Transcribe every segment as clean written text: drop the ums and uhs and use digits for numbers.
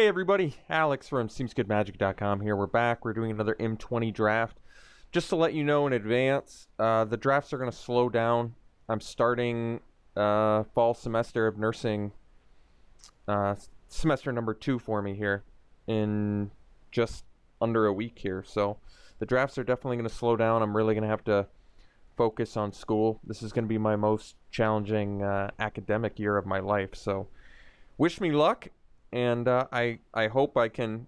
Hey everybody, Alex from SeemsGoodMagic.com here. We're back. We're doing another M20 draft. Just to let you know in advance, the drafts are going to slow down. I'm starting fall semester of nursing, semester number 2 for me here in just under a week here. So the drafts are definitely going to slow down. I'm really going to have to focus on school. This is going to be my most challenging academic year of my life. So wish me luck. And I hope I can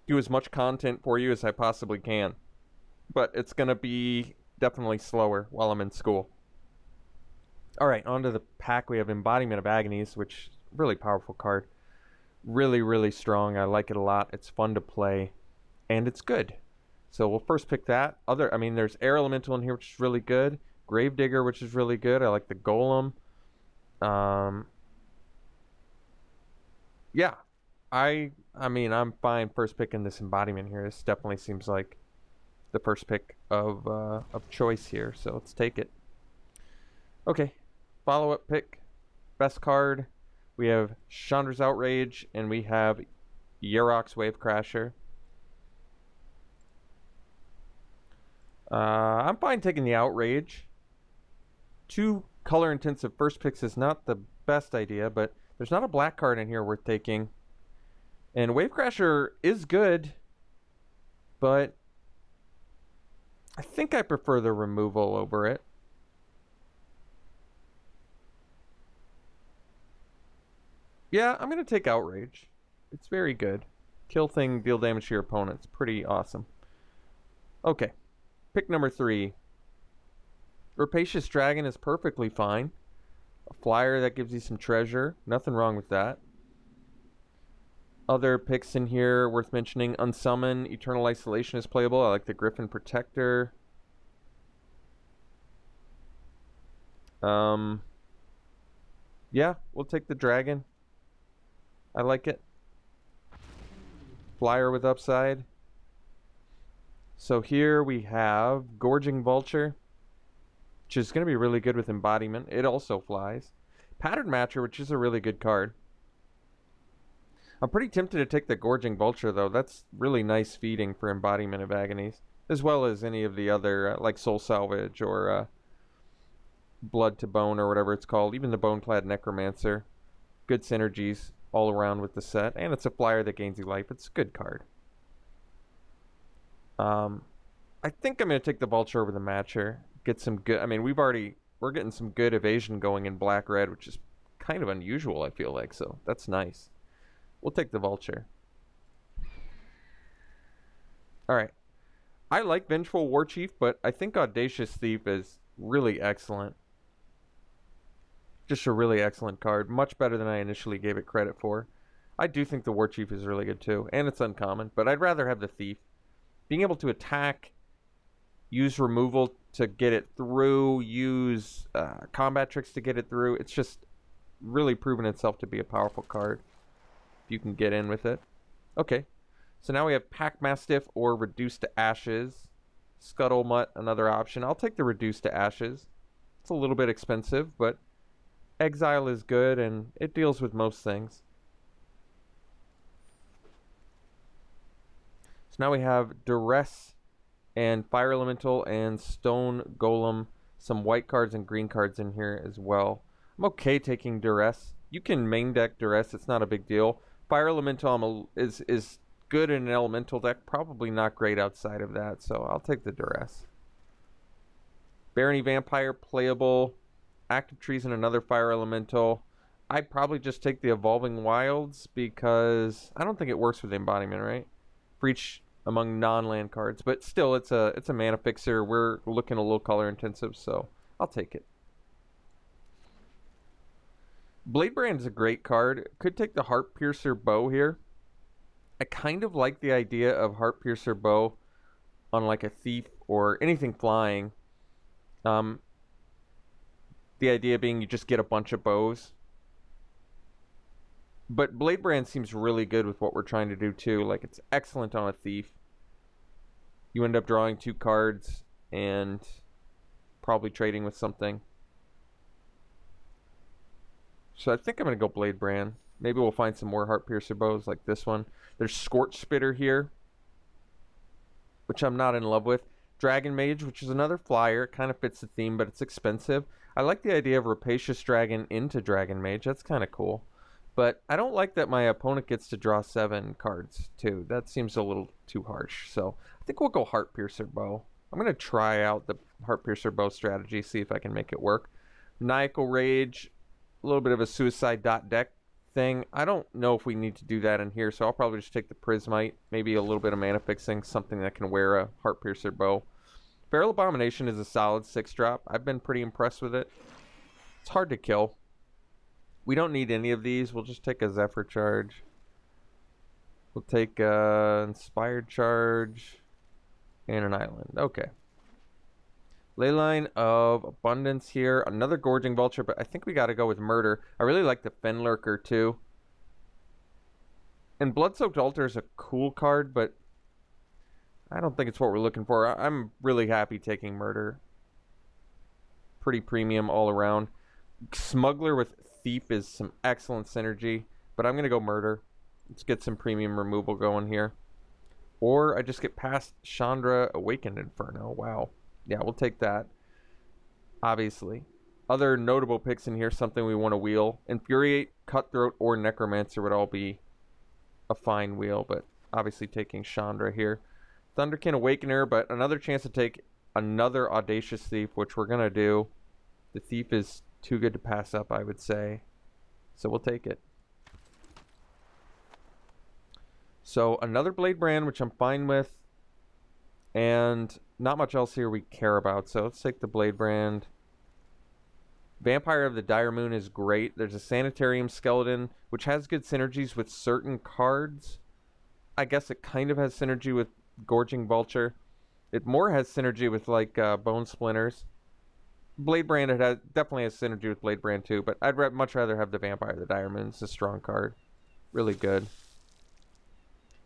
do as much content for you as I possibly can. But it's going to be definitely slower while I'm in school. All right, on to the pack. We have Embodiment of Agonies, which is a really powerful card. Really, really strong. I like it a lot. It's fun to play. And it's good. So we'll first pick that. There's Air Elemental in here, which is really good. Gravedigger, which is really good. I like the Golem. Yeah, I'm fine first picking this embodiment here. This definitely seems like the first pick of choice here, so let's take it. Okay, follow-up pick, best card. We have Chandra's Outrage, and we have Yarok's Wavecrasher. I'm fine taking the Outrage. 2 color-intensive first picks is not the best idea, but there's not a black card in here worth taking. And Wavecrasher is good, but I think I prefer the removal over it. Yeah, I'm going to take Outrage. It's very good. Kill thing, deal damage to your opponent. It's pretty awesome. Okay, pick number 3. Rapacious Dragon is perfectly fine. A flyer that gives you some treasure. Nothing wrong with that. Other picks in here worth mentioning. Unsummon, Eternal Isolation is playable. I like the Griffin Protector. Yeah, we'll take the Dragon. I like it. Flyer with upside. So here we have Gorging Vulture, which is going to be really good with Embodiment. It also flies. Pattern Matcher, which is a really good card. I'm pretty tempted to take the Gorging Vulture, though. That's really nice feeding for Embodiment of Agonies, as well as any of the other, like Soul Salvage or Blood to Bone or whatever it's called. Even the Boneclad Necromancer. Good synergies all around with the set. And it's a flyer that gains you life. It's a good card. I think I'm going to take the Vulture over the Matcher. Get some good, we're getting some good evasion going in black-red, which is kind of unusual, I feel like, so that's nice. We'll take the Vulture. Alright. I like Vengeful Warchief, but I think Audacious Thief is really excellent. Just a really excellent card. Much better than I initially gave it credit for. I do think the Warchief is really good too, and it's uncommon, but I'd rather have the Thief. Being able to attack, use removal to get it through, use combat tricks to get it through. It's just really proven itself to be a powerful card if you can get in with it. Okay, so now we have Pack Mastiff or Reduced to Ashes. Scuttlemutt, another option. I'll take the Reduced to Ashes. It's a little bit expensive, but Exile is good and it deals with most things. So now we have Duress and Fire Elemental and Stone Golem. Some white cards and green cards in here as well. I'm okay taking Duress. You can main deck Duress. It's not a big deal. Fire Elemental is good in an Elemental deck. Probably not great outside of that. So I'll take the Duress. Barony Vampire playable. Active Treason, another Fire Elemental. I'd probably just take the Evolving Wilds because I don't think it works with the Embodiment, right? For each among non-land cards, but still it's a mana fixer. We're looking a little color intensive, so I'll take it. Bladebrand is a great card. Could take the Heart Piercer Bow here. I kind of like the idea of Heart Piercer Bow on like a Thief or anything flying. The idea being you just get a bunch of bows. But Bladebrand seems really good with what we're trying to do too. Like, it's excellent on a Thief. You end up drawing 2 cards and probably trading with something. So I think I'm going to go Bladebrand. Maybe we'll find some more Heart Piercer bows like this one. There's Scorch Spitter here, which I'm not in love with. Dragon Mage, which is another flyer. It kind of fits the theme, but it's expensive. I like the idea of Rapacious Dragon into Dragon Mage. That's kind of cool. But I don't like that my opponent gets to draw 7 cards, too. That seems a little too harsh. So I think we'll go Heart Piercer bow. I'm going to try out the Heart Piercer bow strategy, see if I can make it work. Maniacal Rage, a little bit of a suicide dot deck thing. I don't know if we need to do that in here, so I'll probably just take the Prismite, maybe a little bit of mana fixing, something that can wear a Heart Piercer bow. Feral Abomination is a solid 6-drop. I've been pretty impressed with it. It's hard to kill. We don't need any of these. We'll just take a Zephyr Charge. We'll take Inspired Charge and an Island. Okay. Leyline of Abundance here. Another Gorging Vulture, but I think we got to go with Murder. I really like the Fenlurker too. And Bloodsoaked Altar is a cool card, but I don't think it's what we're looking for. I'm really happy taking Murder. Pretty premium all around. Smuggler with Thief is some excellent synergy, but I'm going to go Murder. Let's get some premium removal going here. Or I just get past Chandra Awakened Inferno. Wow. Yeah, we'll take that. Obviously. Other notable picks in here, something we want to wheel. Infuriate, Cutthroat, or Necromancer would all be a fine wheel, but obviously taking Chandra here. Thunderkin Awakener, but another chance to take another Audacious Thief, which we're going to do. The Thief is too good to pass up, I would say. So we'll take it. So another Blade Brand, which I'm fine with. And not much else here we care about. So let's take the Blade Brand. Vampire of the Dire Moon is great. There's a Sanitarium Skeleton, which has good synergies with certain cards. I guess it kind of has synergy with Gorging Vulture. It more has synergy with like Bone Splinters. Blade Brand definitely has synergy with Blade Brand too, but I'd much rather have the Vampire of the Dire Moon. It's a strong card. Really good.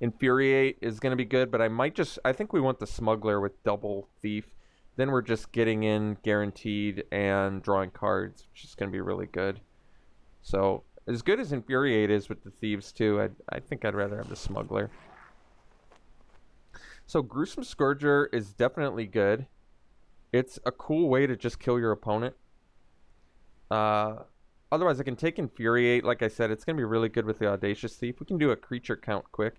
Infuriate is going to be good, but I think we want the Smuggler with double Thief. Then we're just getting in guaranteed and drawing cards, which is going to be really good. So, as good as Infuriate is with the Thieves too, I think I'd rather have the Smuggler. So, Gruesome Scourger is definitely good. It's a cool way to just kill your opponent. Otherwise, I can take Infuriate. Like I said, it's going to be really good with the Audacious Thief. We can do a creature count quick.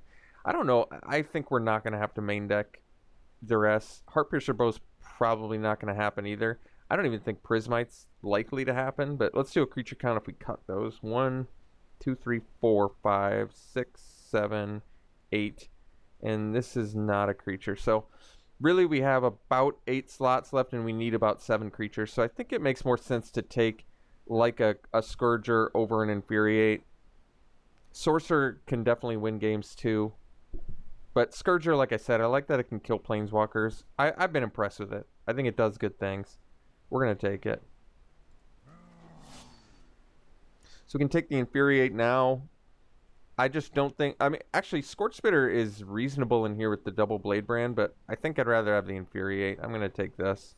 I don't know. I think we're not going to have to main deck the rest. Heart Piercer Bow's probably not going to happen either. I don't even think Prismite's likely to happen, but let's do a creature count if we cut those. 1, 2, 3, 4, 5, 6, 7, 8. And this is not a creature. So really we have about 8 slots left and we need about 7 creatures. So I think it makes more sense to take like a Scourger over an Infuriate. Sorcerer can definitely win games too. But Scourger, like I said, I like that it can kill Planeswalkers. I've been impressed with it. I think it does good things. We're going to take it. So we can take the Infuriate now. I just don't think... I mean, actually, Scorch Spitter is reasonable in here with the double Blade Brand, but I think I'd rather have the Infuriate. I'm going to take this.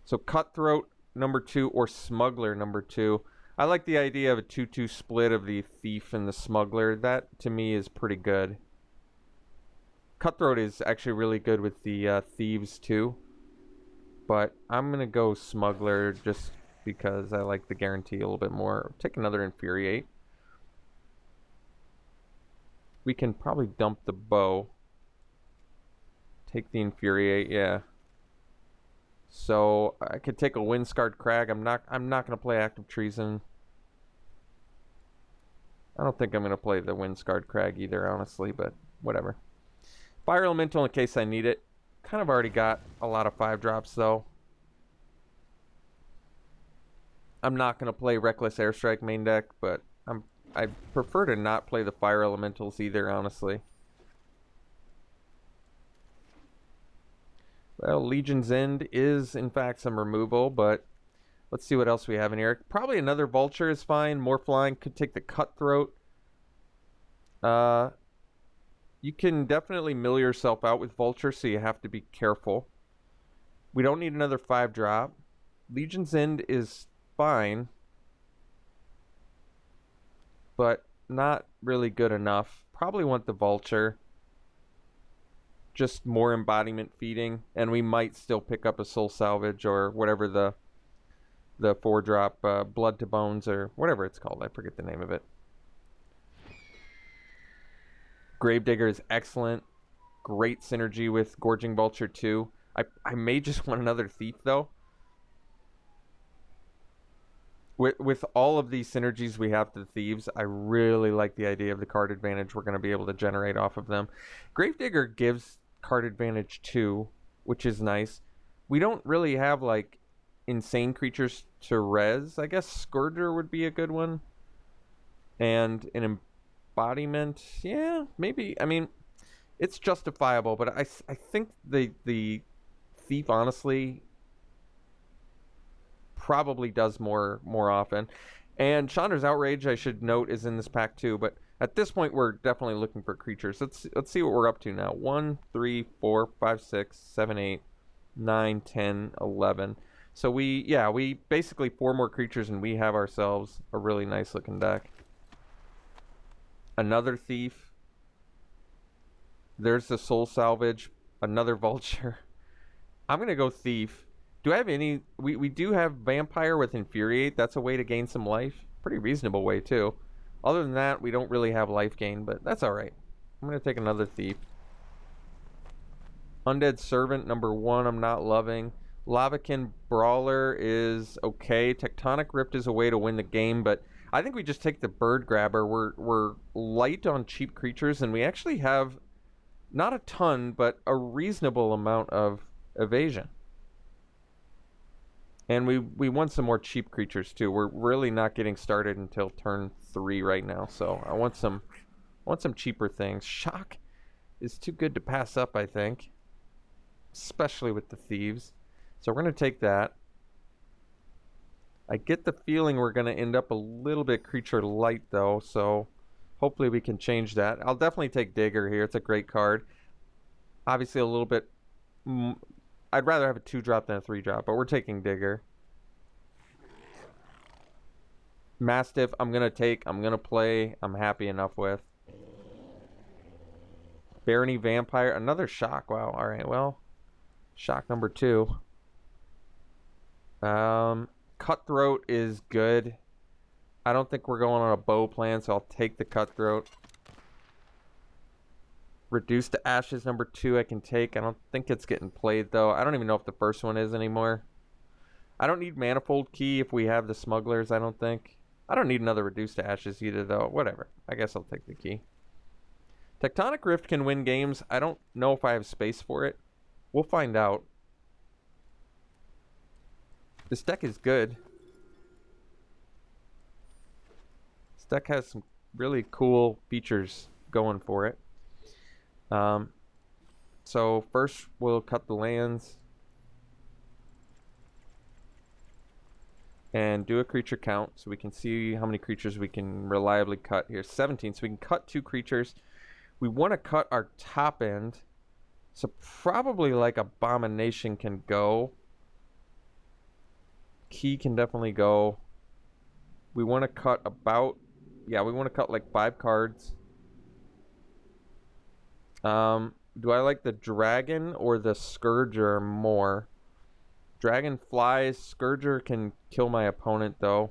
So Cutthroat, number 2, or Smuggler, number 2. I like the idea of a 2-2 split of the Thief and the Smuggler. That, to me, is pretty good. Cutthroat is actually really good with the Thieves, too. But I'm going to go Smuggler just because I like the guarantee a little bit more. Take another Infuriate. We can probably dump the bow. Take the Infuriate, yeah. So I could take a Windscarred Crag. I'm not going to play Active Treason. I don't think I'm going to play the Windscarred Crag either, honestly, but whatever. Fire Elemental in case I need it. Kind of already got a lot of 5-drops though. I'm not going to play Reckless Airstrike main deck, but I prefer to not play the Fire Elementals either, honestly. Well, Legion's End is, in fact, some removal, but let's see what else we have in here. Probably another Vulture is fine. More flying. Could take the Cutthroat. You can definitely mill yourself out with Vulture, so you have to be careful. We don't need another 5-drop. Legion's End is fine. but not really good enough. Probably want the Vulture. Just more embodiment feeding, and we might still pick up a Soul Salvage or whatever the 4-drop Blood to Bones or whatever it's called. I forget the name of it. Gravedigger is excellent. Great synergy with Gorging Vulture too. I may just want another Thief though. With all of these synergies we have to the Thieves, I really like the idea of the card advantage we're going to be able to generate off of them. Gravedigger gives card advantage too, which is nice. We don't really have like insane creatures to res. I guess Scourger would be a good one. And an embodiment, yeah, maybe. I mean, it's justifiable, but I think the Thief honestly probably does more often. And Chandra's Outrage, I should note, is in this pack too, but at this point we're definitely looking for creatures. Let's see what we're up to now. 1, 3, 4, 5, 6, 7, 8, 9, 10, 11. So we basically 4 more creatures and we have ourselves a really nice looking deck. Another Thief. There's the Soul Salvage. Another Vulture. I'm gonna go Thief. Do I have any... We do have Vampire with Infuriate. That's a way to gain some life. Pretty reasonable way, too. Other than that, we don't really have life gain, but that's alright. I'm going to take another Thief. Undead Servant, number 1, I'm not loving. Lavakin Brawler is okay. Tectonic Rift is a way to win the game, but I think we just take the Bird Grabber. We're light on cheap creatures, and we actually have not a ton, but a reasonable amount of evasion. And we want some more cheap creatures too. We're really not getting started until turn 3 right now, so I want some cheaper things. Shock is too good to pass up, I think, especially with the Thieves. So we're gonna take that. I get the feeling we're gonna end up a little bit creature light though, so hopefully we can change that. I'll definitely take Digger here. It's a great card. Obviously a little bit. I'd rather have a 2-drop than a 3-drop, but we're taking Digger. Mastiff, I'm going to play, I'm happy enough with. Barony Vampire, another Shock. Wow, alright, well, Shock number 2. Cutthroat is good. I don't think we're going on a bow plan, so I'll take the Cutthroat. Reduced to Ashes, number 2, I can take. I don't think it's getting played, though. I don't even know if the first one is anymore. I don't need Manifold Key if we have the Smugglers, I don't think. I don't need another Reduced to Ashes either, though. Whatever. I guess I'll take the key. Tectonic Rift can win games. I don't know if I have space for it. We'll find out. This deck is good. This deck has some really cool features going for it. So first we'll cut the lands and do a creature count so we can see how many creatures we can reliably cut here. 17, so we can cut 2 creatures. We want to cut our top end, so probably like Abomination can go. Key can definitely go. We want to cut about, yeah, we want to cut like 5 cards. Do I like the Dragon or the Scourger more? Dragon flies. Scourger can kill my opponent, though.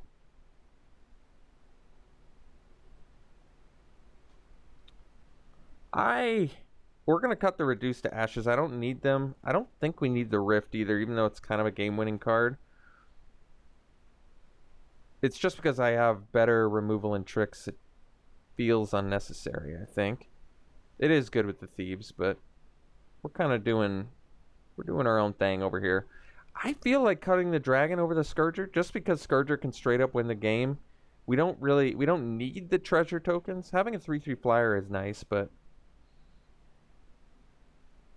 We're going to cut the Reduced to Ashes. I don't need them. I don't think we need the Rift either, even though it's kind of a game-winning card. It's just because I have better removal and tricks. It feels unnecessary, I think. It is good with the Thieves, but we're kind of doing our own thing over here. I feel like cutting the Dragon over the Scourger just because Scourger can straight up win the game. We don't need the treasure tokens. Having a 3/3 flyer is nice, but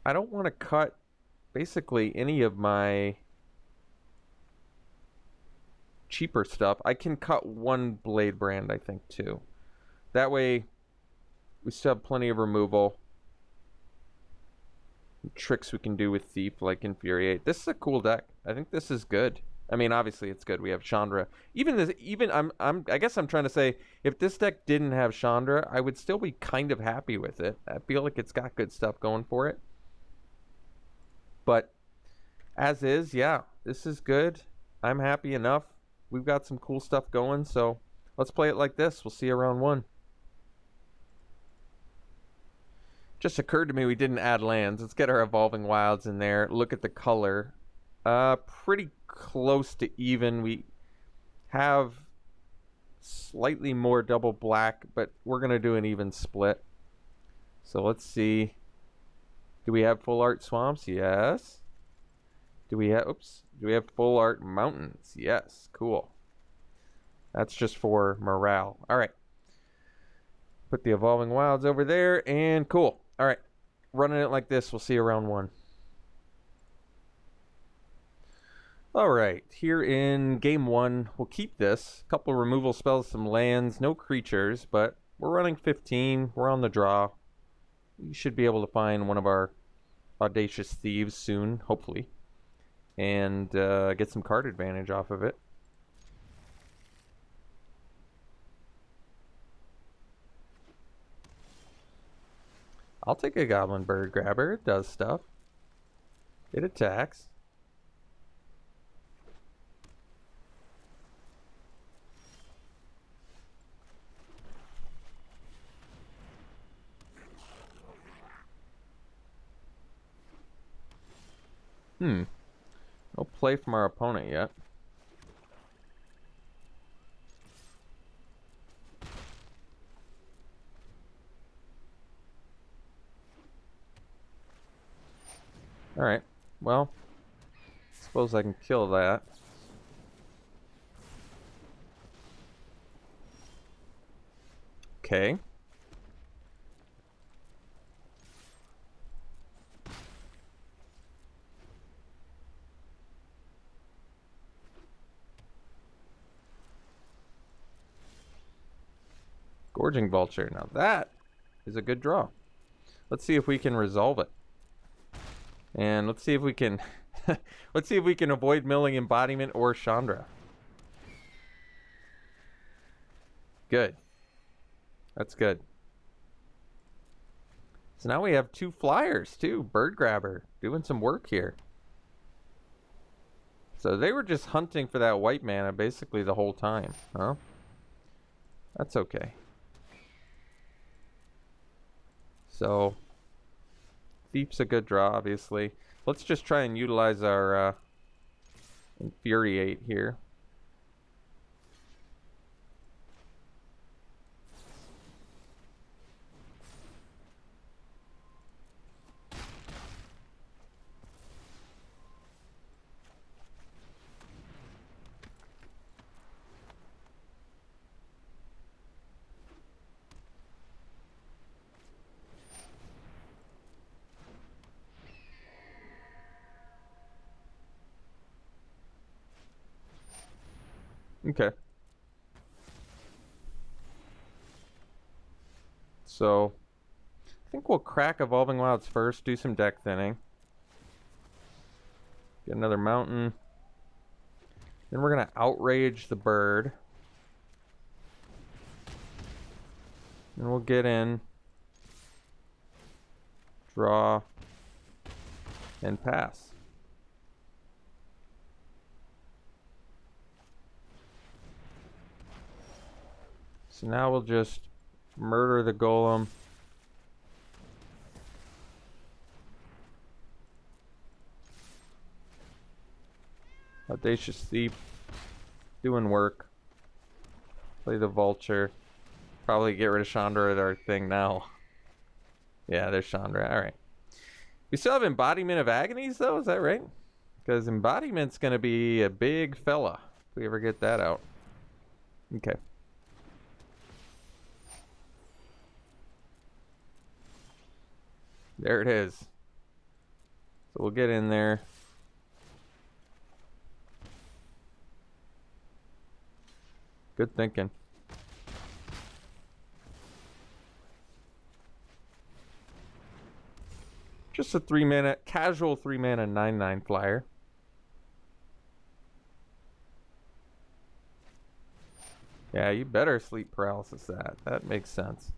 I don't want to cut basically any of my cheaper stuff. I can cut 1 Blade Brand, I think, too. That way we still have plenty of removal. Tricks we can do with Thief, like Infuriate. This is a cool deck. I think this is good. I mean, obviously it's good. We have Chandra. I guess I'm trying to say, if this deck didn't have Chandra, I would still be kind of happy with it. I feel like it's got good stuff going for it. But as is, yeah, this is good. I'm happy enough. We've got some cool stuff going, so let's play it like this. We'll see you round one. Just occurred to me we didn't add lands. Let's get our Evolving Wilds in there. Look at the color. Pretty close to even. We have slightly more double black, but we're going to do an even split. So let's see. Do we have full art swamps? Yes. Do we have full art mountains? Yes. Cool. That's just for morale. All right. Put the Evolving Wilds over there, and cool. All right. Running it like this. We'll see you round one. All right. Here in game one, we'll keep this. A couple removal spells, some lands, no creatures, but we're running 15. We're on the draw. We should be able to find one of our Audacious Thieves soon, hopefully, and get some card advantage off of it. I'll take a Goblin Bird Grabber. It does stuff. It attacks. No play from our opponent yet. Alright, well, suppose I can kill that. Okay. Gorging Vulture. Now that is a good draw. Let's see if we can resolve it. And let's see if we can let's see if we can avoid milling Embodiment or Chandra. Good. That's good. So now we have 2 flyers too. Bird Grabber doing some work here. So they were just hunting for that white mana basically the whole time, huh? That's okay. So Thief's a good draw, obviously. Let's just try and utilize our Infuriate here. Okay. So I think we'll crack Evolving Wilds first, do some deck thinning. Get another mountain. Then we're going to Outrage the bird. And we'll get in, draw, and pass. So now we'll just murder the golem. Audacious Thief doing work. Play the vulture. Probably get rid of Chandra at our thing now. Yeah, there's Chandra. Alright. We still have Embodiment of Agonies though, is that right? Because Embodiment's gonna be a big fella if we ever get that out. Okay. There it is. So we'll get in there. Good thinking. Just a 3-mana, casual 3-mana 9/9 flyer. Yeah, you better sleep paralysis that. That makes sense.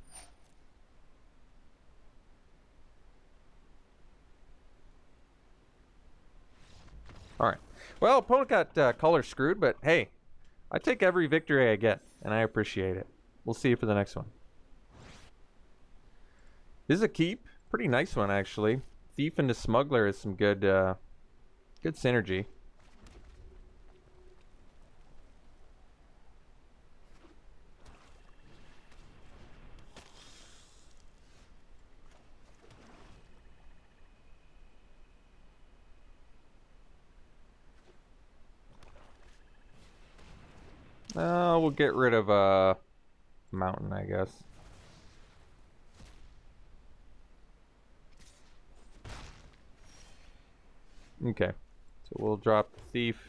Alright. Well, opponent got color screwed, but hey, I take every victory I get, and I appreciate it. We'll see you for the next one. This is a keep. Pretty nice one, actually. Thief into Smuggler is some good synergy. We'll get rid of Mountain, I guess. Okay, so we'll drop the Thief.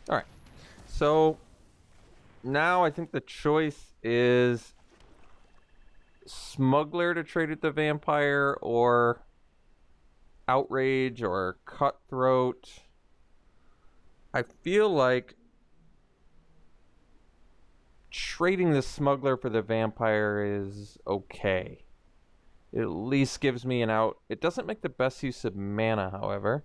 Alright, so now I think the choice is Smuggler to trade with the Vampire, or Outrage, or Cutthroat. I feel like trading the Smuggler for the Vampire is okay. It at least gives me an out. It doesn't make the best use of mana, however.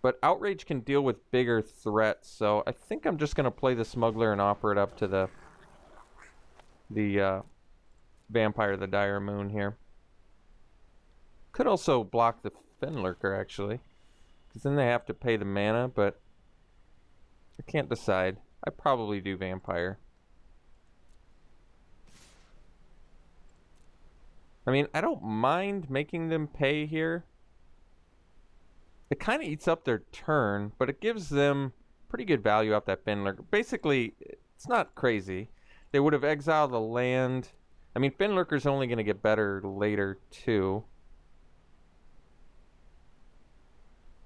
But Outrage can deal with bigger threats, so I think I'm just going to play the Smuggler and offer it up to the Vampire, the Dire Moon here. Could also block the Fenlurker, actually. Because then they have to pay the mana, but I can't decide. I probably do Vampire. I mean, I don't mind making them pay here. It kind of eats up their turn, but it gives them pretty good value off that Fenlurker. Basically, it's not crazy. They would have exiled the land. I mean, Fenlurker's only going to get better later, too.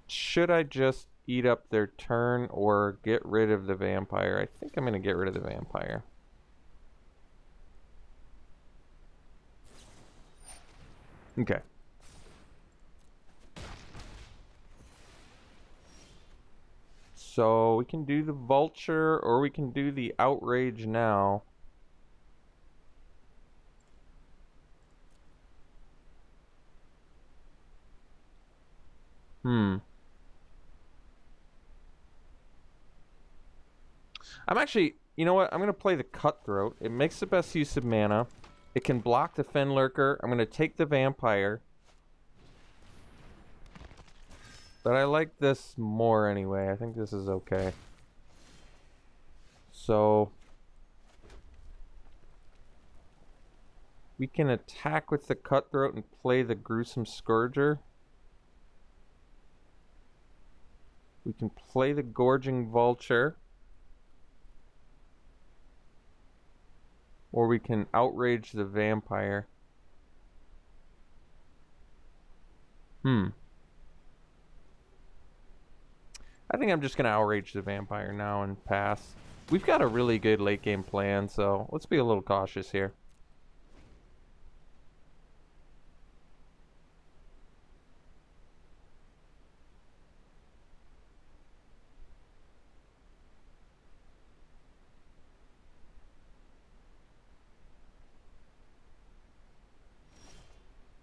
Should I just eat up their turn or get rid of the Vampire? I think I'm going to get rid of the Vampire. Okay. So we can do the Vulture, or we can do the Outrage now. I'm actually, you know what? I'm going to play the Cutthroat. It makes the best use of mana. It can block the Fenlurker. I'm going to take the Vampire. But I like this more anyway. I think this is okay. So we can attack with the Cutthroat and play the Gruesome Scourger. We can play the Gorging Vulture. Or we can Outrage the Vampire. I think I'm just going to Outrage the Vampire now and pass. We've got a really good late game plan, so let's be a little cautious here.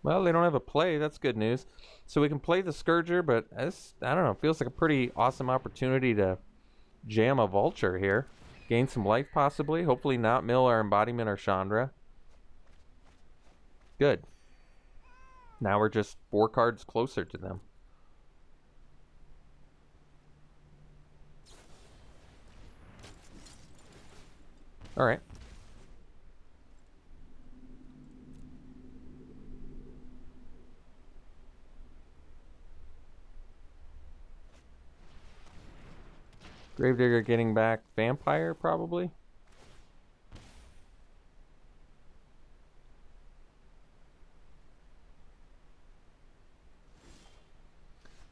Well, they don't have a play. That's good news. So we can play the Scourger, but this, I don't know, feels like a pretty awesome opportunity to jam a Vulture here. Gain some life, possibly. Hopefully not mill our Embodiment or Chandra. Good. Now we're just 4 cards closer to them. Alright. Gravedigger getting back Vampire, probably.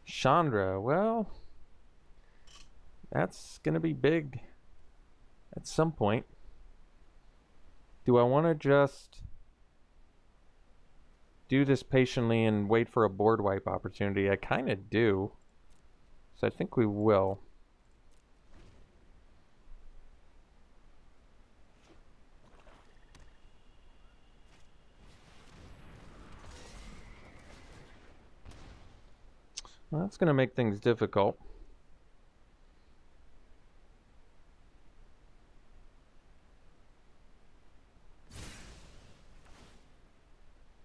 Chandra, well, that's gonna be big at some point. Do I want to just do this patiently and wait for a board wipe opportunity? I kind of do. So I think we will. Well, that's going to make things difficult.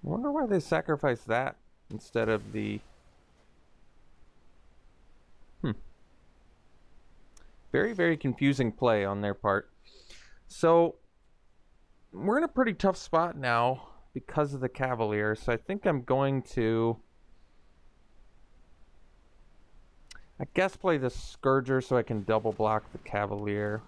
I wonder why they sacrificed that instead of the... Very, very confusing play on their part. So, we're in a pretty tough spot now because of the Cavalier. So I think I'm going to... I guess play the Scourger so I can double block the Cavalier.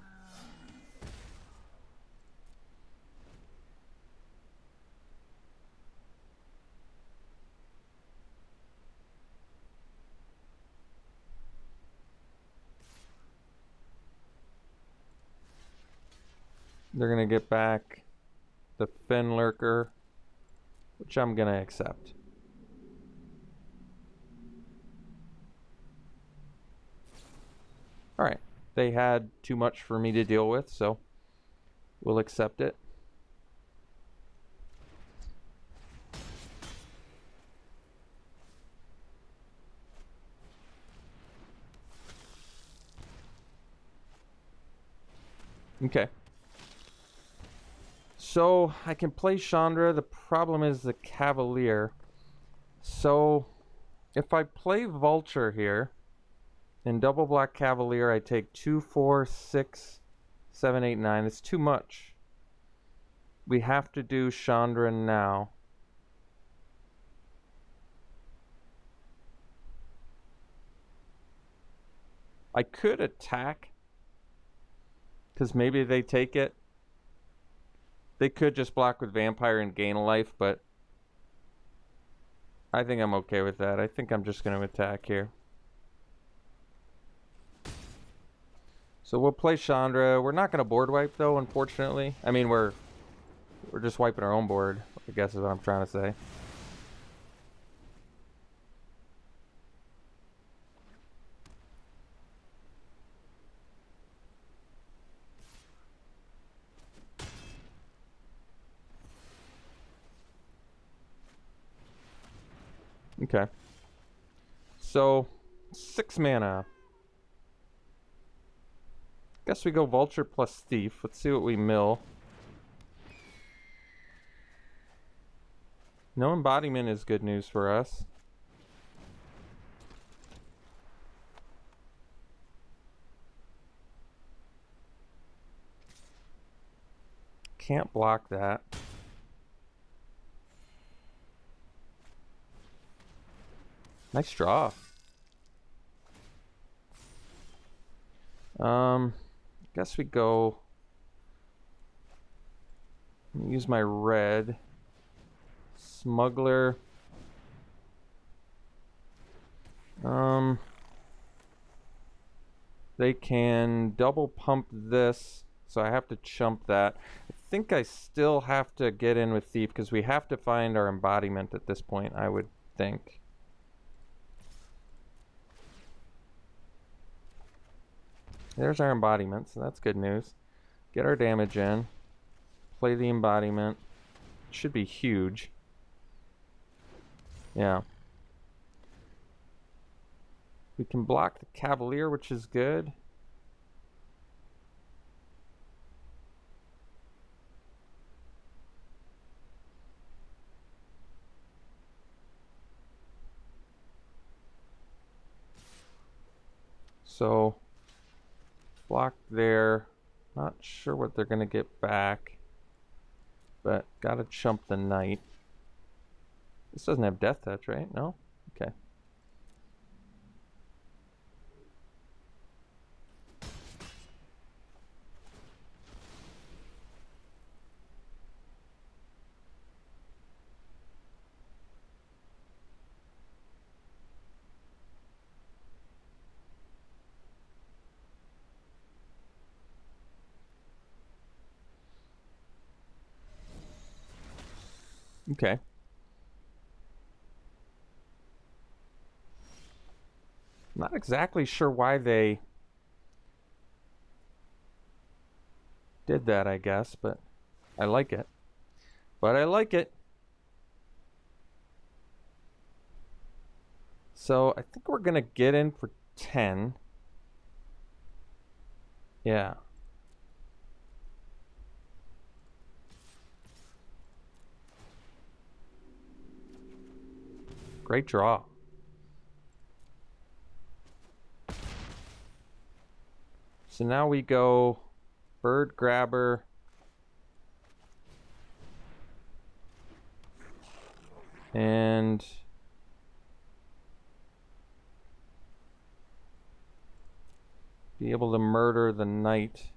They're going to get back the Fen Lurker, which I'm going to accept. Alright, they had too much for me to deal with, so we'll accept it. Okay. So I can play Chandra. The problem is the Cavalier. So if I play Vulture here and double block Cavalier, I take 2, 4, 6, 7, 8, 9. It's too much. We have to do Chandra now. I could attack, because maybe they take it. They could just block with Vampire and gain a life, but I think I'm okay with that. I think I'm just going to attack here. So we'll play Chandra. We're not going to board wipe, though, unfortunately. I mean, we're just wiping our own board, I guess is what I'm trying to say. Okay. So, 6 mana. Guess we go Vulture plus Thief. Let's see what we mill. No embodiment is good news for us. Can't block that. Nice draw. Guess we go use my red. Smuggler. They can double pump this, so I have to chump that. I think I still have to get in with Thief because we have to find our embodiment at this point, I would think. There's our embodiment, so that's good news. Get our damage in. Play the embodiment. Should be huge. Yeah. We can block the Cavalier, which is good. So, block there. Not sure what they're going to get back. But gotta chump the Knight. This doesn't have Death Touch, right? No? Okay. Okay. Not exactly sure why they did that, I guess, but I like it. But I like it. So I think we're gonna get in for 10. Yeah. Great draw. So now we go bird grabber. And be able to murder the knight.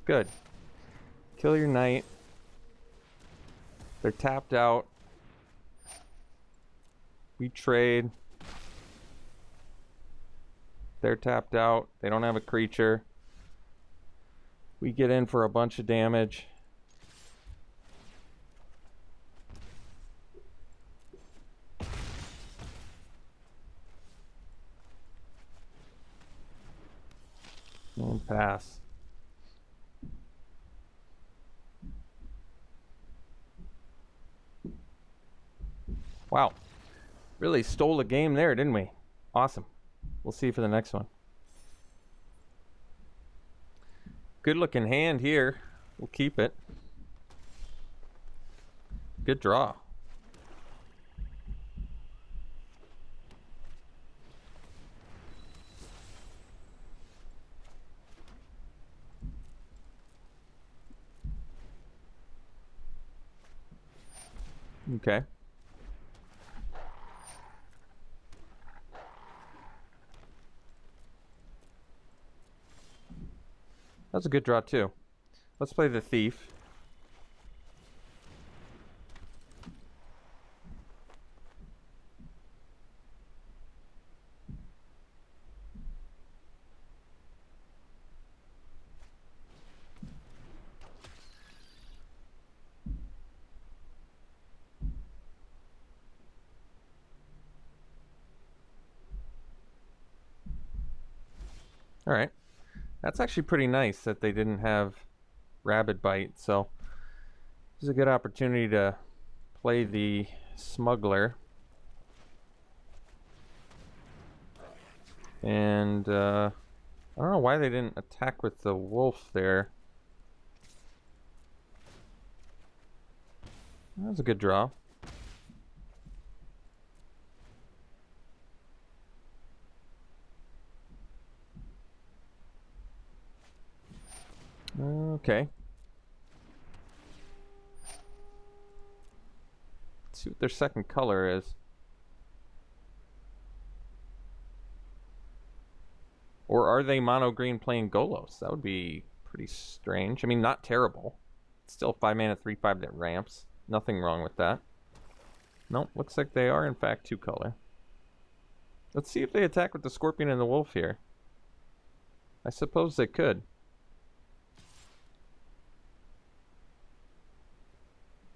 Good. Kill your knight. They're tapped out. We trade. They're tapped out. They don't have a creature. We get in for a bunch of damage. And pass. Wow. Really stole a game there, didn't we? Awesome. We'll see you for the next one. Good looking hand here. We'll keep it. Good draw. Okay. That's a good draw too. Let's play the thief. All right. That's actually pretty nice that they didn't have Rabid Bite, so this is a good opportunity to play the smuggler. And I don't know why they didn't attack with the wolf there. That was a good draw. Okay. Let's see what their second color is. Or are they mono green playing Golos? That would be pretty strange. I mean, not terrible. It's still 5 mana 3/5 that ramps. Nothing wrong with that. Nope, looks like they are in fact 2 color. Let's see if they attack with the Scorpion and the Wolf here. I suppose they could.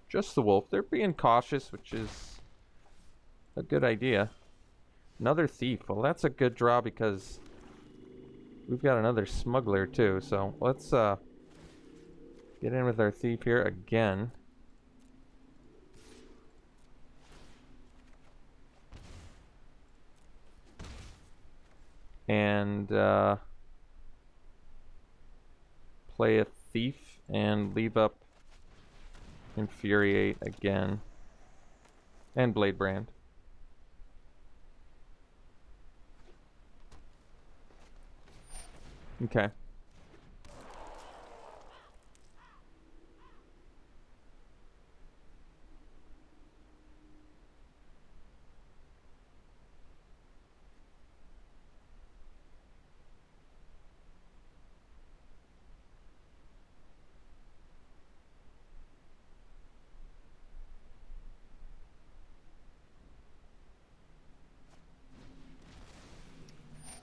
Just the Wolf. They're being cautious, which is a good idea. Another Thief. Well, that's a good draw because we've got another Smuggler too. So let's get in with our Thief here again. And play a Thief and leave up Infuriate again. And Blade Brand. Okay.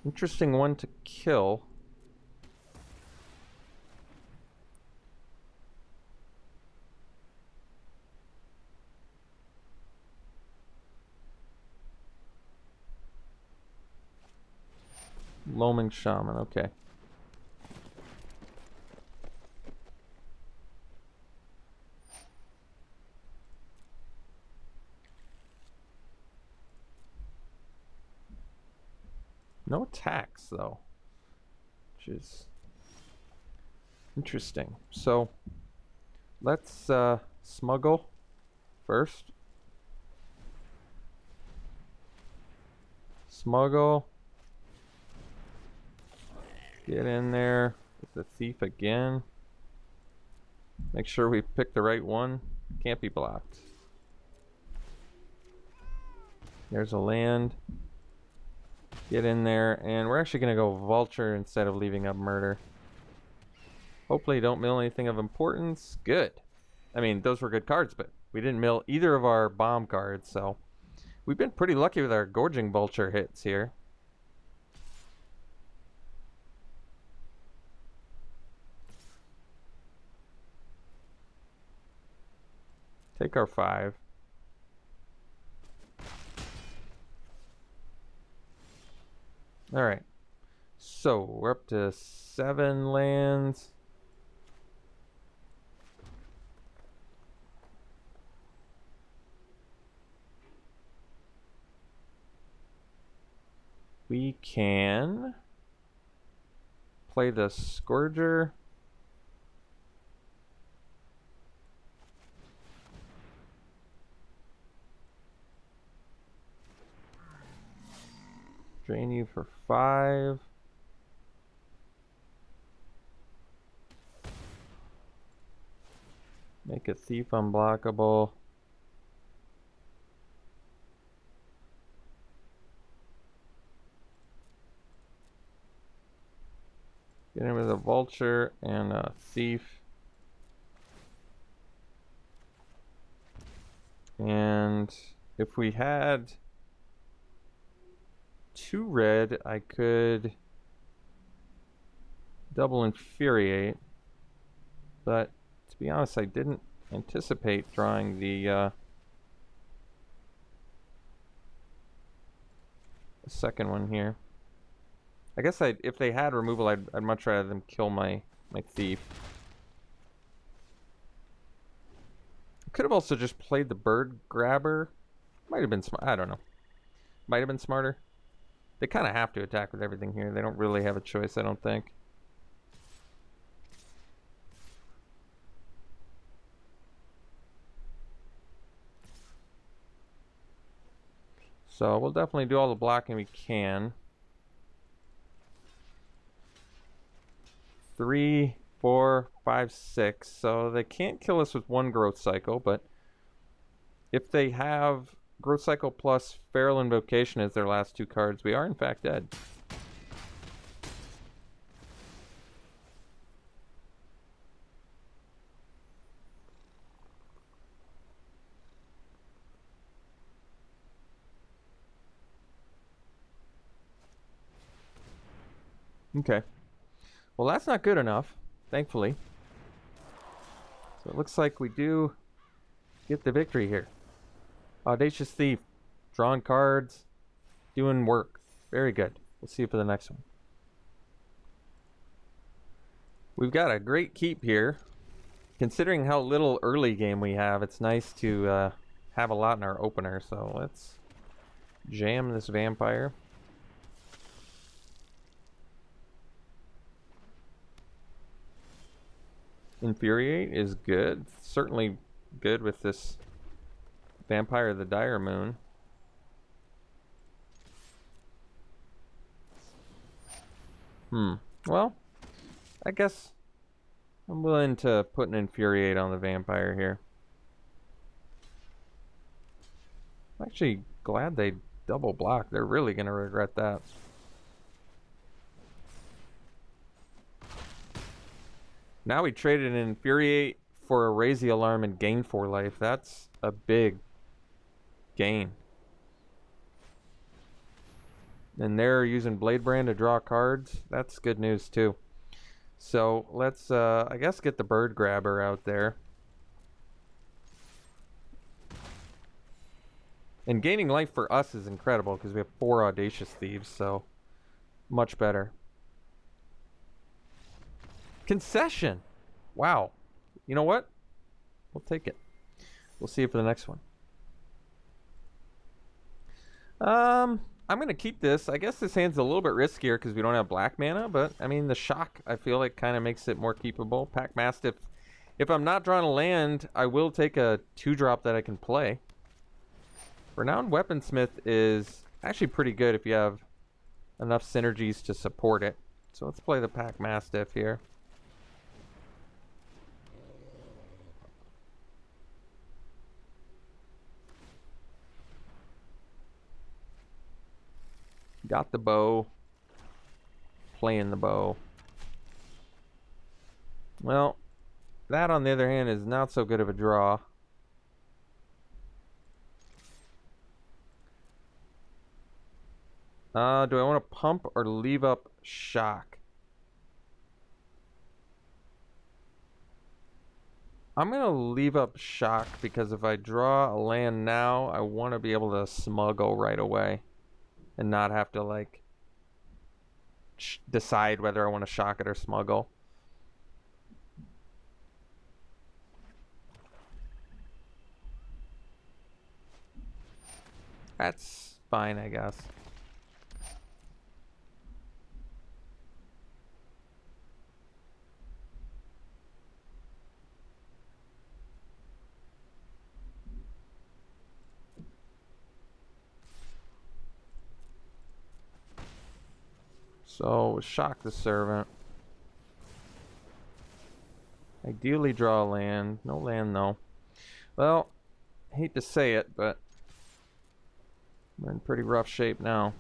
Interesting one to kill. Loaming Shaman, okay. No attacks, though, which is interesting. So, let's smuggle first. Smuggle. Get in there with the thief again. Make sure we pick the right one. Can't be blocked. There's a land. Get in there, and we're actually going to go Vulture instead of leaving up Murder. Hopefully don't mill anything of importance. Good. I mean, those were good cards, but we didn't mill either of our bomb cards, so we've been pretty lucky with our Gorging Vulture hits here. Take our 5. Alright. So, we're up to 7 lands. We can play the Scourger. Drain you for 5. Make a thief unblockable. Get in with a Vulture and a thief. And if we had 2 red, I could double Infuriate, but to be honest, I didn't anticipate drawing the second one here. I guess if they had removal, I'd much rather them kill my thief. Could have also just played the Bird Grabber. Might have been smart. I don't know. Might have been smarter. They kind of have to attack with everything here. They don't really have a choice, I don't think. So we'll definitely do all the blocking we can. 3, 4, 5, 6. So they can't kill us with 1 Growth Cycle, but if they have Growth Cycle plus Feral Invocation as their last 2 cards, we are in fact dead. Okay. Well, that's not good enough, thankfully. So it looks like we do get the victory here. Audacious Thief, drawing cards, doing work. Very good. We'll see you for the next one. We've got a great keep here. Considering how little early game we have, it's nice to have a lot in our opener. So let's jam this vampire. Infuriate is good. Certainly good with this Vampire of the Dire Moon. Well, I guess I'm willing to put an Infuriate on the Vampire here. I'm actually glad they double blocked. They're really going to regret that. Now we traded an Infuriate for a Raise the Alarm and gain 4 life. That's a big gain. And they're using Blade Brand to draw cards. That's good news too. So let's, I guess, get the Bird Grabber out there. And gaining life for us is incredible because we have 4 Audacious Thieves, so much better. Concession! Wow. You know what? We'll take it. We'll see you for the next one. I'm going to keep this. I guess this hand's a little bit riskier because we don't have black mana, but, I mean, the shock, I feel like, kind of makes it more keepable. Pack Mastiff. If I'm not drawing a land, I will take a 2-drop that I can play. Renowned Weaponsmith is actually pretty good if you have enough synergies to support it. So let's play the Pack Mastiff here. Got the bow. Playing the bow. Well, that on the other hand is not so good of a draw. Do I want to pump or leave up shock? I'm going to leave up shock because if I draw a land now, I want to be able to smuggle right away and not have to, like, decide whether I want to shock it or smuggle. That's fine, I guess. So, shock the servant. Ideally draw a land. No land though. Well, hate to say it, but we're in pretty rough shape now.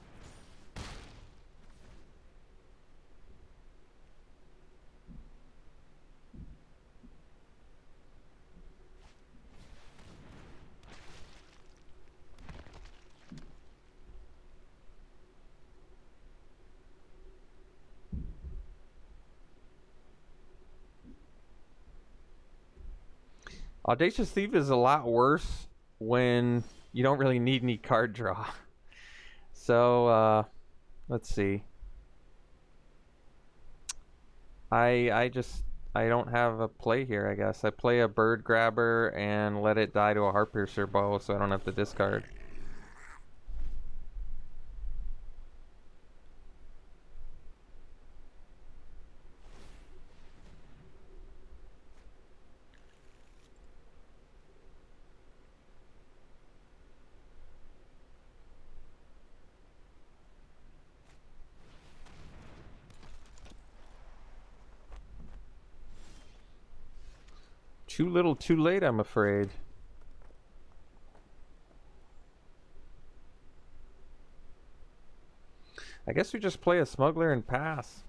Audacious Thief is a lot worse when you don't really need any card draw. So, let's see. I don't have a play here, I guess. I play a Bird Grabber and let it die to a Heartpiercer bow so I don't have to discard. Too little, too late, I'm afraid. I guess we just play a Smuggler and pass.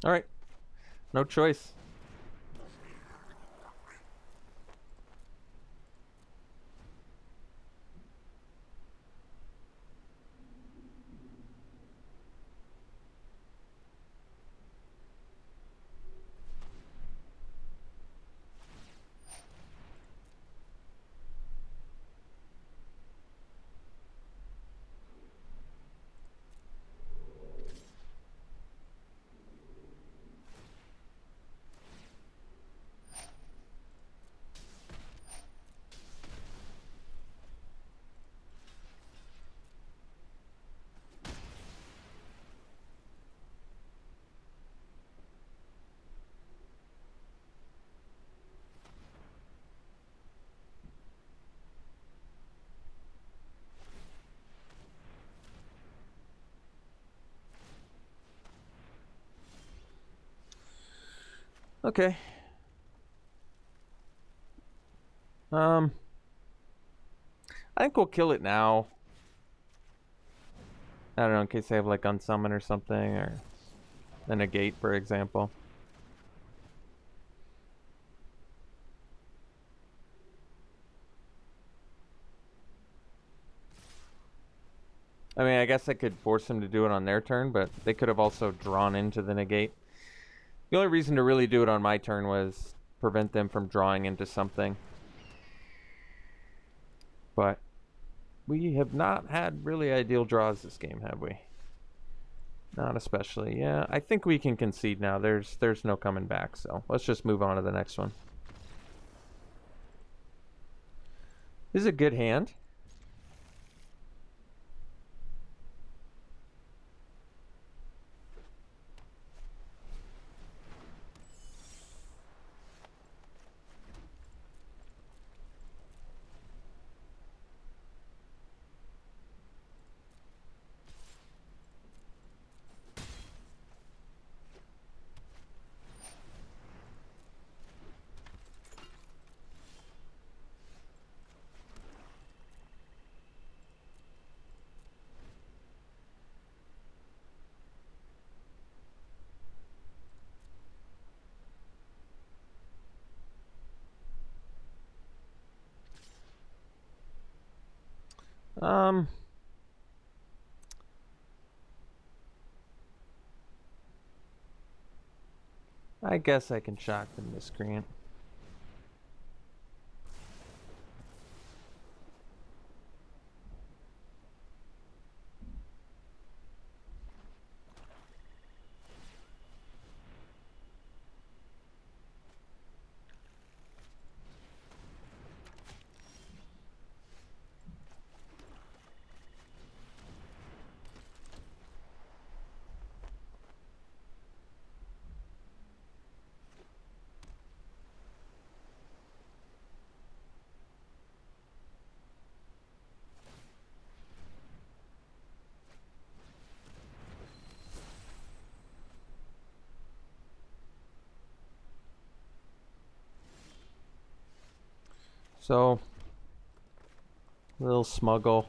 Alright. No choice. Okay. I think we'll kill it now. I don't know, in case they have like unsummon or something, or a negate, for example. I mean, I guess I could force them to do it on their turn, but they could have also drawn into the negate. The only reason to really do it on my turn was prevent them from drawing into something. But we have not had really ideal draws this game, have we? Not especially. Yeah, I think we can concede now. There's no coming back, so let's just move on to the next one. This is a good hand. I guess I can shock the miscreant. So, little smuggle.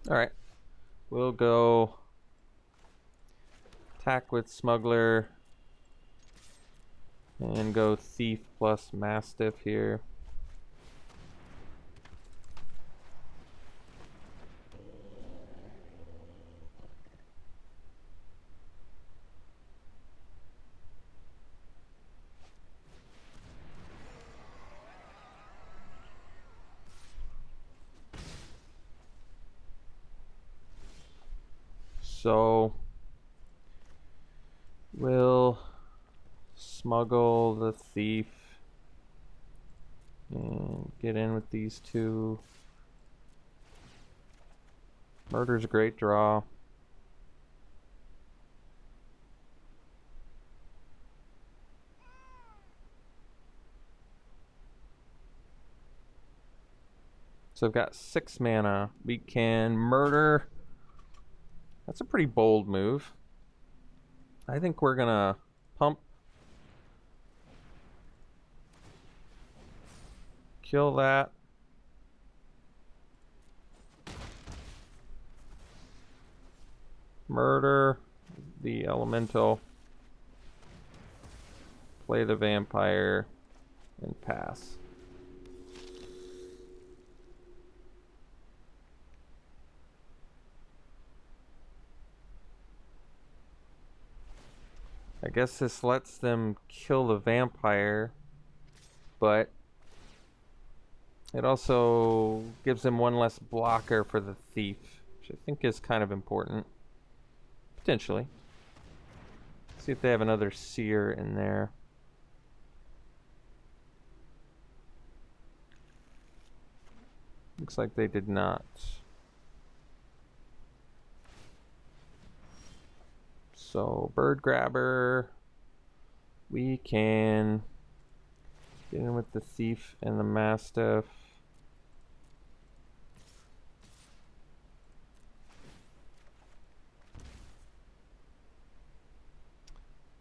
Alright. We'll go attack with smuggler and go thief plus mastiff here. So we'll smuggle the thief and get in with these two. Murder's a great draw. So I've got 6 mana. We can murder. That's a pretty bold move. I think we're gonna pump. Kill that. Murder the elemental. Play the vampire and pass. I guess this lets them kill the vampire. but it also gives him one less blocker for the thief, which I think is kind of important. Potentially. See if they have another seer in there. Looks like they did not. So, bird grabber. We can get in with the thief and the mastiff.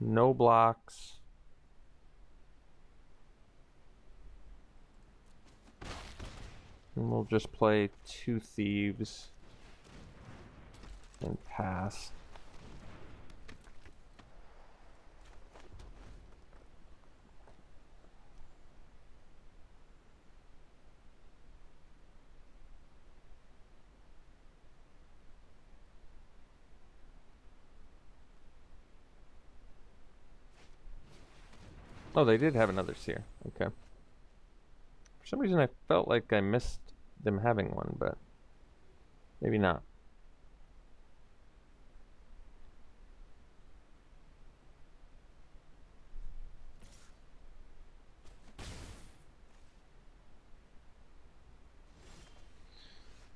No blocks. And we'll just play 2 thieves and pass. Oh, they did have another seer. Okay. For some reason I felt like I missed them having one, but maybe not.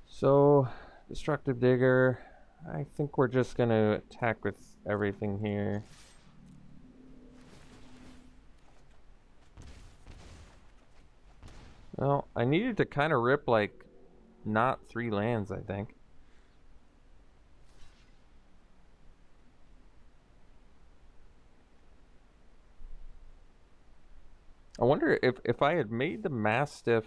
So, destructive digger. I think we're just gonna attack with everything here. Well, I needed to kind of rip like not 3 lands, I think. I wonder if I had made the mastiff.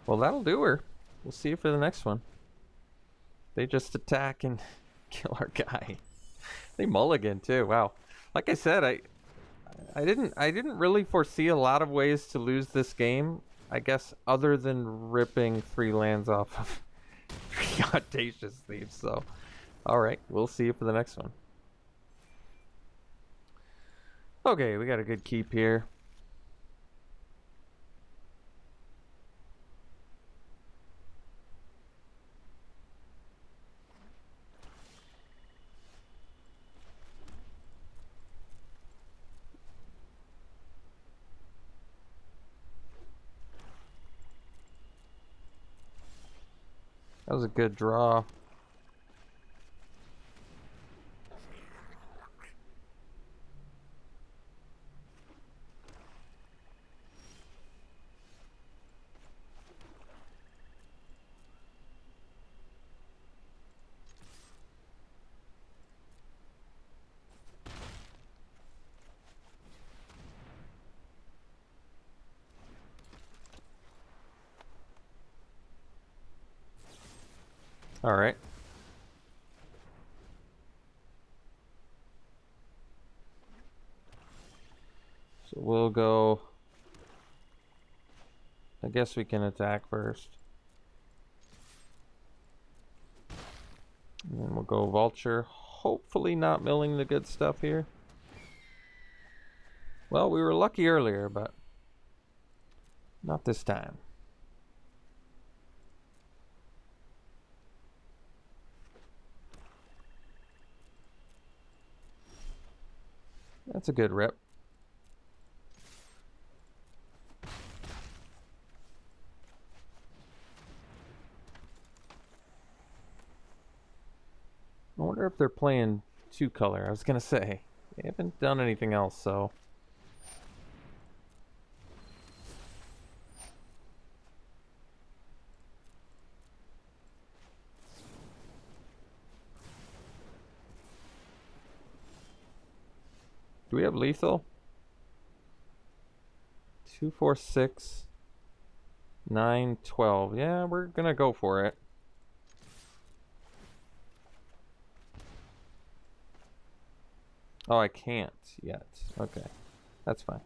Well, that'll do her. We'll see you for the next one. They just attack and kill our guy. They mulligan too. Wow. Like I said, I didn't really foresee a lot of ways to lose this game. I guess other than ripping 3 lands off of 3 audacious thieves. So, all right, we'll see you for the next one. Okay, we got a good keep here. That was a good draw. All right. So we'll go. I guess we can attack first. And then we'll go vulture. Hopefully not milling the good stuff here. Well, we were lucky earlier, but not this time. That's a good rip. I wonder if they're playing 2-color. I was gonna say they haven't done anything else, so. Do we have lethal? 2, 4, 6, 9, 12. Yeah, we're gonna go for it. Oh, I can't yet. Okay, that's fine.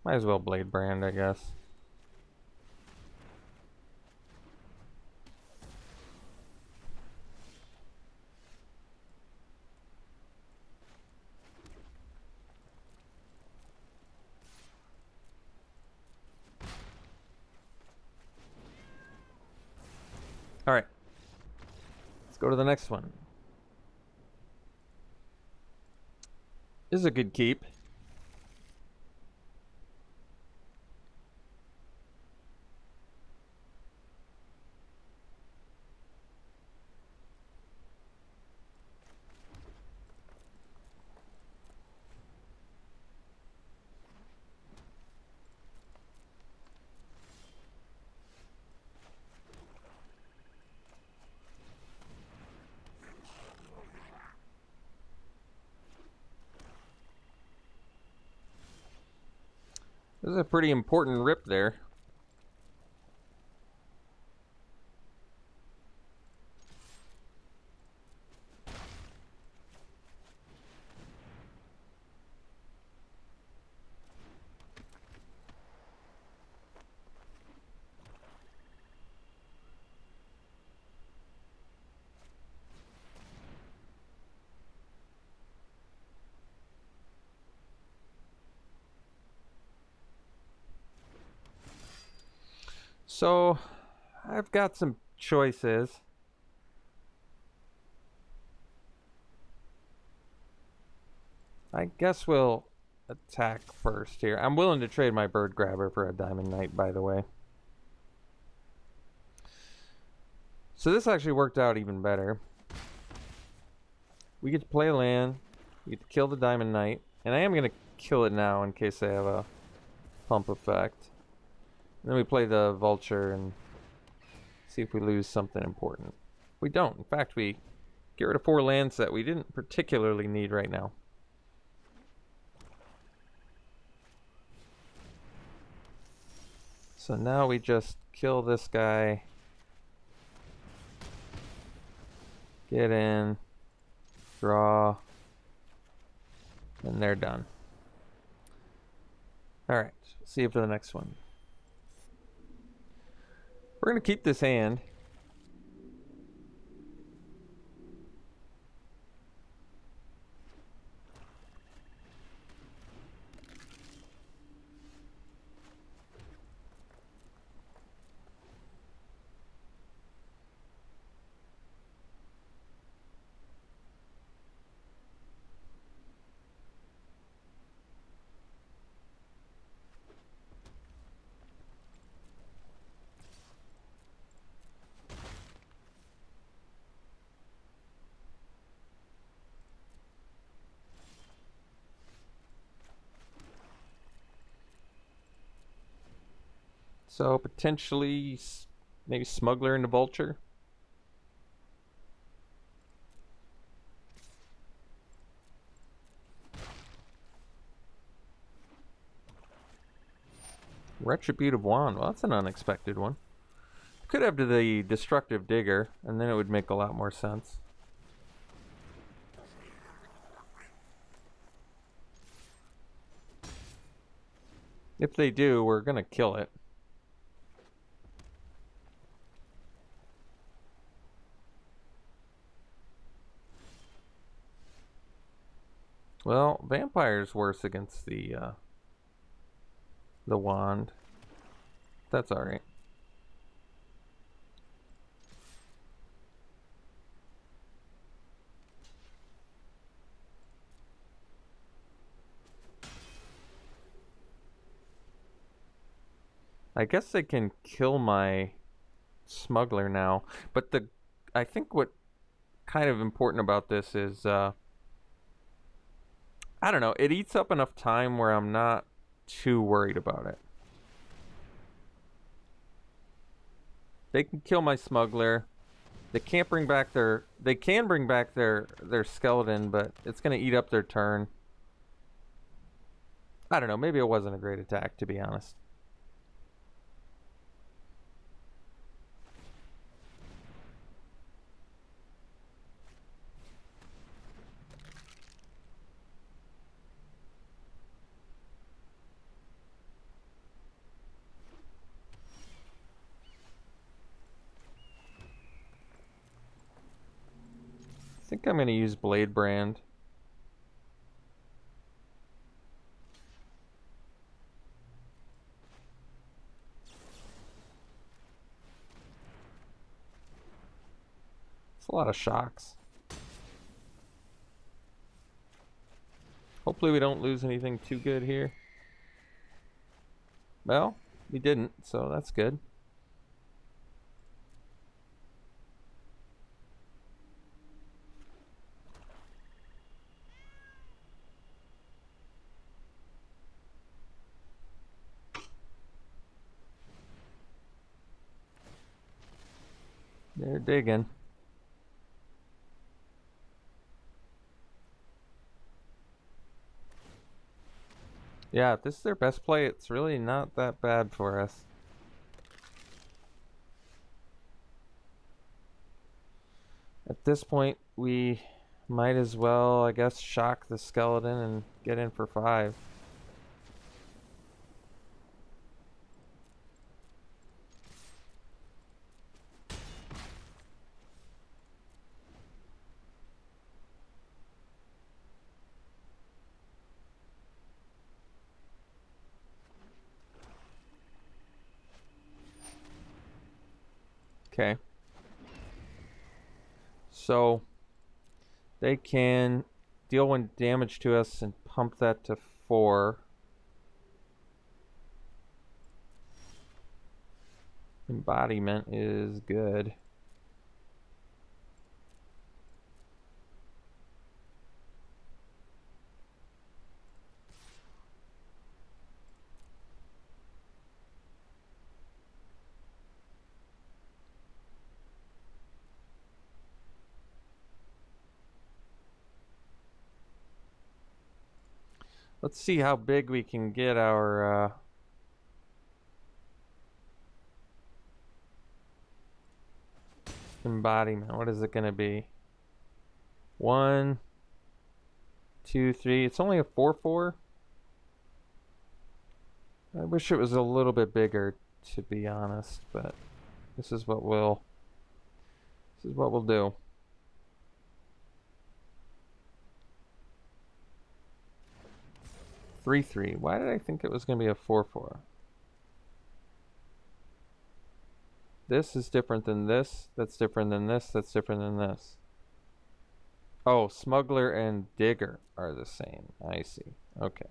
Might as well Blade Brand, I guess. Alright. Let's go to the next one. This is a good keep. This is a pretty important rip there. So, I've got some choices. I guess we'll attack first here. I'm willing to trade my Bird Grabber for a Diamond Knight, by the way. So this actually worked out even better. We get to play land, we get to kill the Diamond Knight, and I am going to kill it now in case they have a pump effect. And then we play the Vulture and see if we lose something important. We don't. In fact, we get rid of 4 lands that we didn't particularly need right now. So now we just kill this guy. Get in. Draw. And they're done. Alright, see you for the next one. We're going to keep this hand. So potentially maybe Smuggler into Vulture. Retributive Wand. Well, that's an unexpected one. Could have to the Destructive Digger, and then it would make a lot more sense. If they do, we're gonna kill it. Well, Vampire's worse against the wand. That's alright. I guess they can kill my smuggler now, but I think what kind of important about this is I don't know, it eats up enough time where I'm not too worried about it. They can kill my smuggler. They can't bring back their they can bring back their skeleton, but it's gonna eat up their turn. I don't know, maybe it wasn't a great attack, to be honest. I think I'm gonna use Blade Brand. It's a lot of shocks. Hopefully we don't lose anything too good here. Well, we didn't, so that's good. They're digging. Yeah, if this is their best play, it's really not that bad for us. At this point, we might as well, I guess, shock the skeleton and get in for 5. Okay. So they can deal 1 damage to us and pump that to 4. Embodiment is good. Let's see how big we can get our embodiment. What is it going to be? 1, 2, 3. It's only a 4/4. I wish it was a little bit bigger, to be honest, but this is what we'll do. Three, 3. Why did I think it was going to be a 4/4? This is different than this. That's different than this. That's different than this. Oh, Smuggler and Digger are the same. I see. Okay.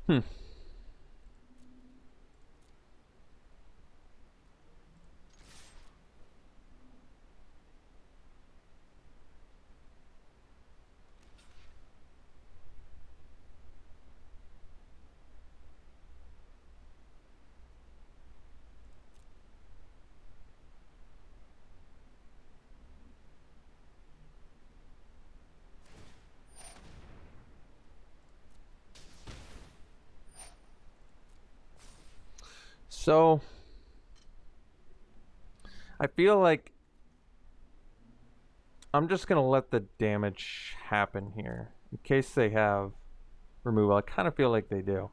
Hmm. So I feel like I'm just gonna let the damage happen here in case they have removal. I kind of feel like they do,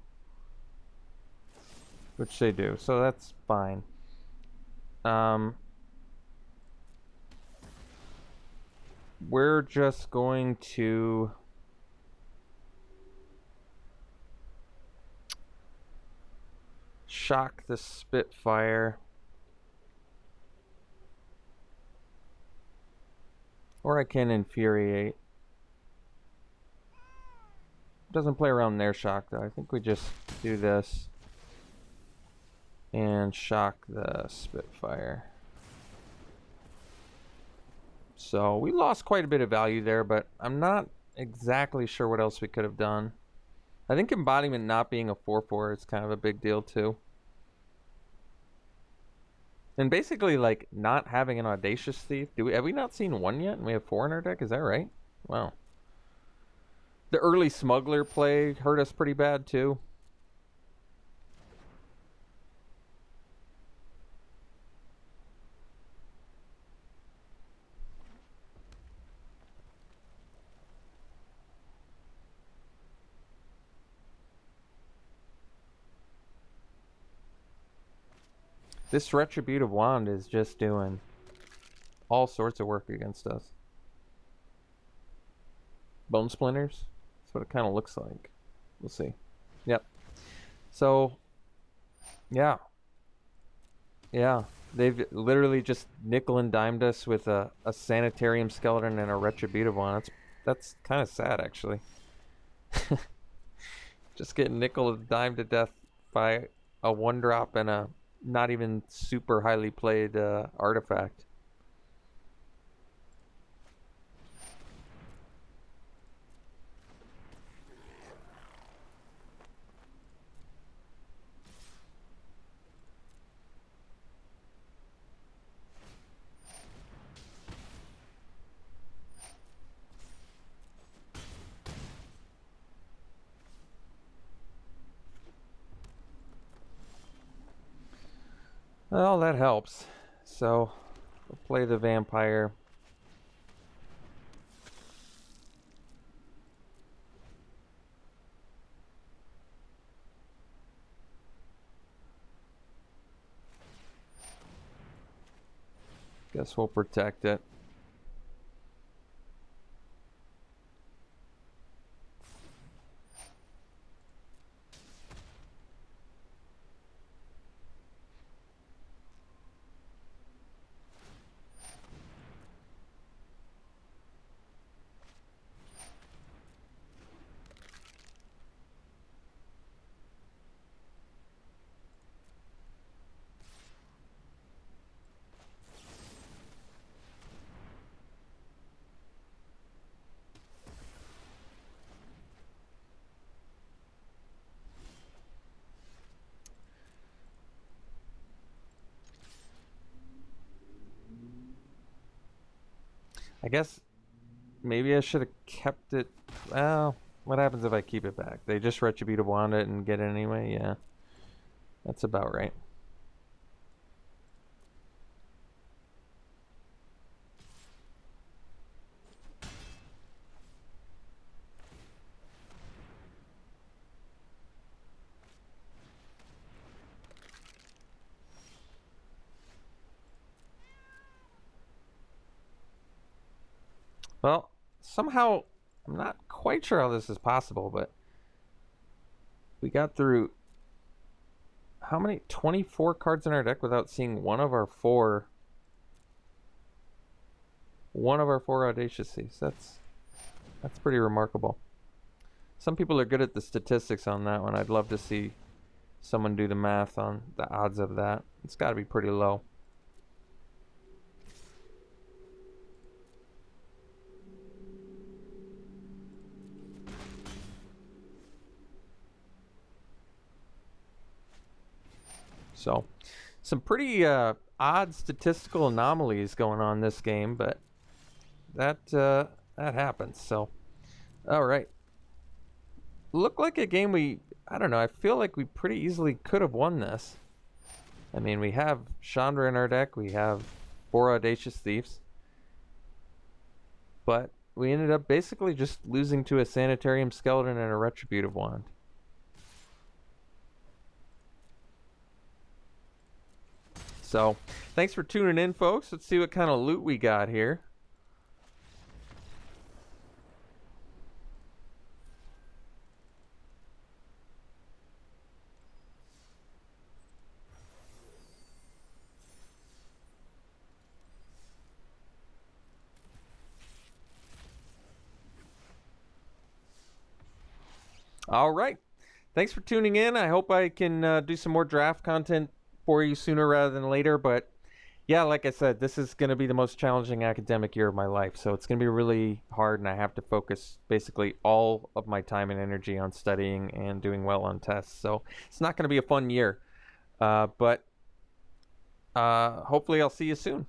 which they do, so that's fine. we're just going to shock the Spitfire. Or I can Infuriate. Doesn't play around their shock though. I think we just do this and shock the Spitfire. So we lost quite a bit of value there, but I'm not exactly sure what else we could have done. I think Embodiment not being a 4/4 is kind of a big deal too. And basically, like, not having an Audacious Thief. Have we not seen one yet? And we have 4 in our deck? Is that right? Wow. The early Smuggler play hurt us pretty bad too. This Retributive Wand is just doing all sorts of work against us. Bone Splinters? That's what it kind of looks like. We'll see. Yep. So, yeah. Yeah. They've literally just nickel and dimed us with a Sanitarium Skeleton and a Retributive Wand. That's kind of sad, actually. Just getting nickel and dimed to death by a 1-drop and a not even super highly played artifact. Well, that helps. So, we'll play the Vampire. Guess we'll protect it. I guess maybe I should have kept it. Well, what happens if I keep it back? They just Retributive Wand it and get it anyway? Yeah. That's about right. Well, somehow, I'm not quite sure how this is possible, but we got through how many? 24 cards in our deck without seeing one of our four Audacious Thieves. That's pretty remarkable. Some people are good at the statistics on that one. I'd love to see someone do the math on the odds of that. It's got to be pretty low. So, some pretty odd statistical anomalies going on this game, but that happens. So, all right. Looked like a game I don't know, I feel like we pretty easily could have won this. I mean, we have Chandra in our deck, we have 4 Audacious Thieves, but we ended up basically just losing to a Sanitarium Skeleton and a Retributive Wand. So, thanks for tuning in, folks. Let's see what kind of loot we got here. All right. Thanks for tuning in. I hope I can do some more draft content for you sooner rather than later. But yeah, like I said, this is going to be the most challenging academic year of my life. So it's going to be really hard, and I have to focus basically all of my time and energy on studying and doing well on tests. So it's not going to be a fun year. But hopefully I'll see you soon.